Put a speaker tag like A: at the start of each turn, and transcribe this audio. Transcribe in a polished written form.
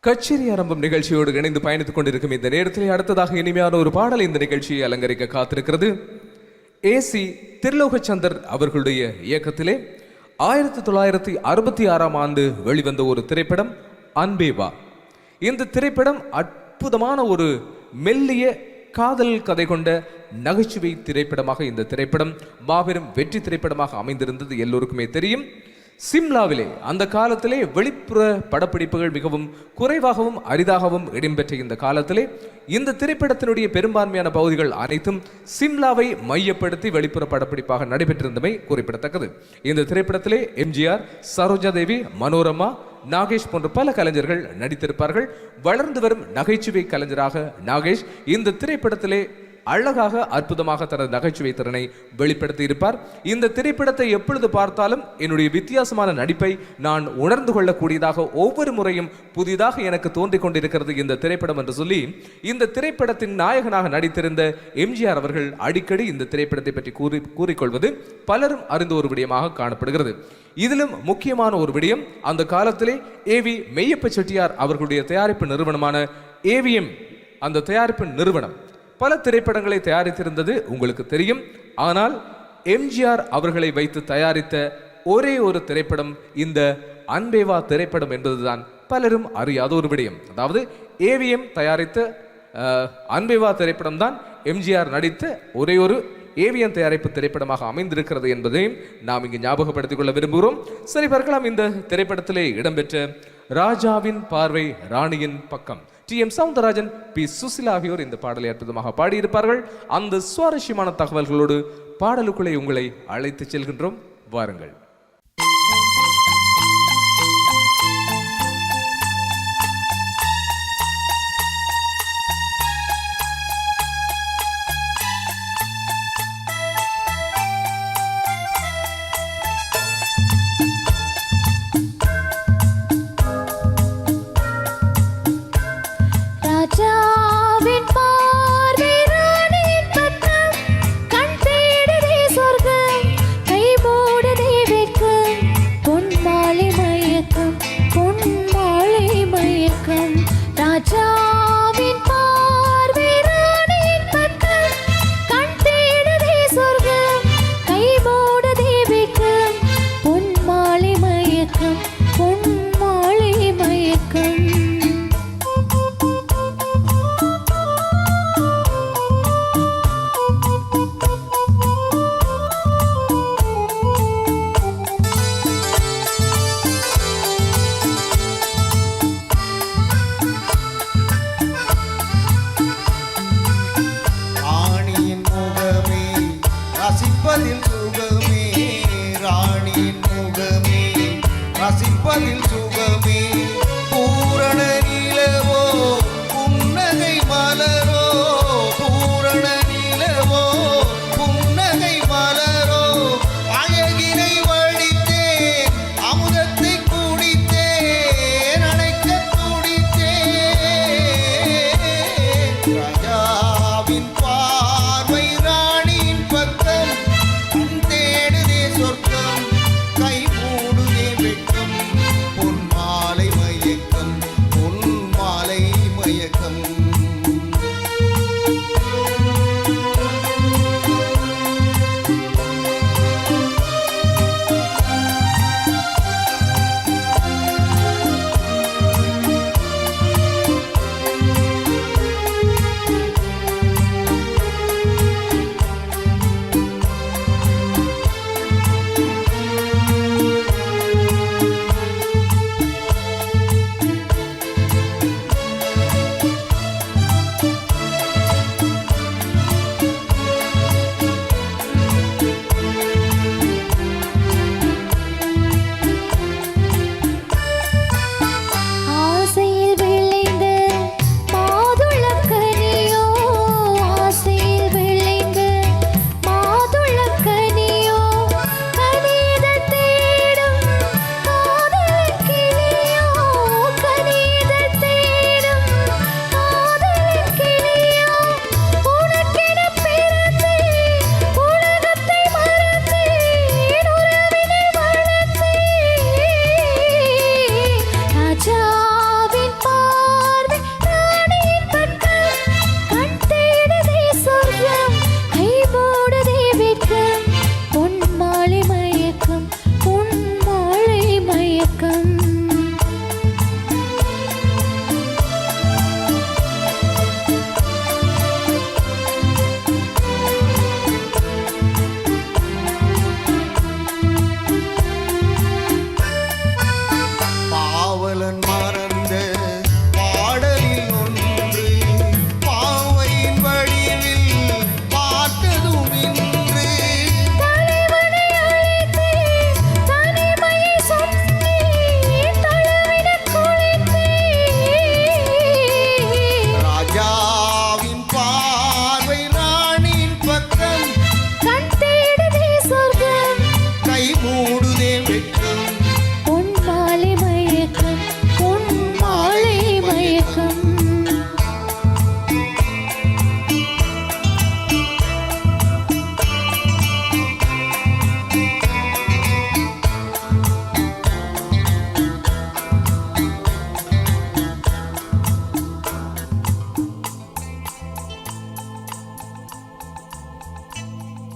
A: கச்சேரி ஆரம்பம் நிகழ்ச்சியோடு இணைந்து பயணித்துக் கொண்டிருக்கும் இந்த நேரத்தில் அடுத்ததாக இனிமையான ஒரு பாடல் இந்த நிகழ்ச்சியை அலங்கரிக்க காத்திருக்கிறது. ஏசி திருலோகச்சந்தர் அவர்களுடைய இயக்கத்திலே 1966ஆம் ஆண்டு வெளிவந்த ஒரு திரைப்படம் அன்பே வா. இந்த திரைப்படம் அற்புதமான ஒரு மெல்லிய காதல் கதை கொண்ட நகைச்சுவை திரைப்படமாக இந்த திரைப்படம் மாபெரும் வெற்றி திரைப்படமாக அமைந்திருந்தது எல்லோருக்குமே தெரியும். சிம்லாவிலே அந்த காலத்திலே வெளிப்புற படப்பிடிப்புகள் மிகவும் குறைவாகவும் அரிதாகவும் இடம்பெற்ற இந்த காலத்திலே இந்த திரைப்படத்தினுடைய பெரும்பான்மையான பகுதிகள் அனைத்தும் சிம்லாவை மையப்படுத்தி வெளிப்புற படப்பிடிப்பாக நடைபெற்றிருந்தமை குறிப்பிடத்தக்கது. இந்த திரைப்படத்திலே எம்ஜிஆர், சரோஜா தேவி, மனோரமா, நாகேஷ் போன்ற பல கலைஞர்கள் நடித்திருப்பார்கள். வளர்ந்து வரும் நகைச்சுவை கலைஞராக நாகேஷ் இந்த திரைப்படத்திலே அழகாக அற்புதமாக தனது நகைச்சுவை திறனை வெளிப்படுத்தி இருப்பார். இந்த திரைப்படத்தை எப்பொழுது பார்த்தாலும் என்னுடைய வித்தியாசமான நடிப்பை நான் உணர்ந்து கொள்ளக்கூடியதாக ஒவ்வொரு முறையும் புதிதாக எனக்கு தோன்றிக் கொண்டிருக்கிறது இந்த திரைப்படம் என்று சொல்லி இந்த திரைப்படத்தின் நாயகனாக நடித்திருந்த எம்ஜிஆர் அவர்கள் அடிக்கடி இந்த திரைப்படத்தை பற்றி கூறிக்கொள்வது பலரும் அறிந்த ஒரு விடயமாக காணப்படுகிறது. இதிலும் முக்கியமான ஒரு விடயம், அந்த காலத்திலே ஏவி மெய்யப்ப செட்டியார் அவர்களுடைய தயாரிப்பு நிறுவனமான ஏவிஎம், அந்த தயாரிப்பு நிறுவனம் பல திரைப்படங்களை தயாரித்திருந்தது உங்களுக்கு தெரியும். ஆனால் எம்ஜிஆர் அவர்களை வைத்து தயாரித்த ஒரே ஒரு திரைப்படம் இந்த அன்பே வா திரைப்படம் என்பதுதான் பலரும் அறியாத ஒரு விடயம். அதாவது ஏவிஎம் தயாரித்த அன்பே வா திரைப்படம் தான் எம்ஜிஆர் நடித்த ஒரே ஒரு ஏவிஎம் தயாரிப்பு திரைப்படமாக அமைந்திருக்கிறது என்பதையும் நாம் இங்கு ஞாபகப்படுத்திக் கொள்ள விரும்புகிறோம். சரி, பார்க்கலாம். இந்த திரைப்படத்திலே இடம்பெற்ற ராஜாவின் பார்வை ராணியின் பக்கம், டி.எம். சௌந்தரராஜன், பி. சுசிலா ஆகியோர் இந்த பாடலை அற்புதமாக பாடியிருப்பார்கள். அந்த சுவாரஸ்யமான தகவல்களோடு பாடலுக்குள்ளே உங்களை அழைத்து செல்கின்றோம். வாருங்கள்.
B: ரசிப்பதில் சுகமே, பூரண நிலவோ புன்னகை மலரோ, பூரண நிலவோ புன்னகை மலரோ, அழகினை வழித்தேன் அமுதத்தை குடித்தேன் அணைக்க துடித்தேன் ராஜாவின்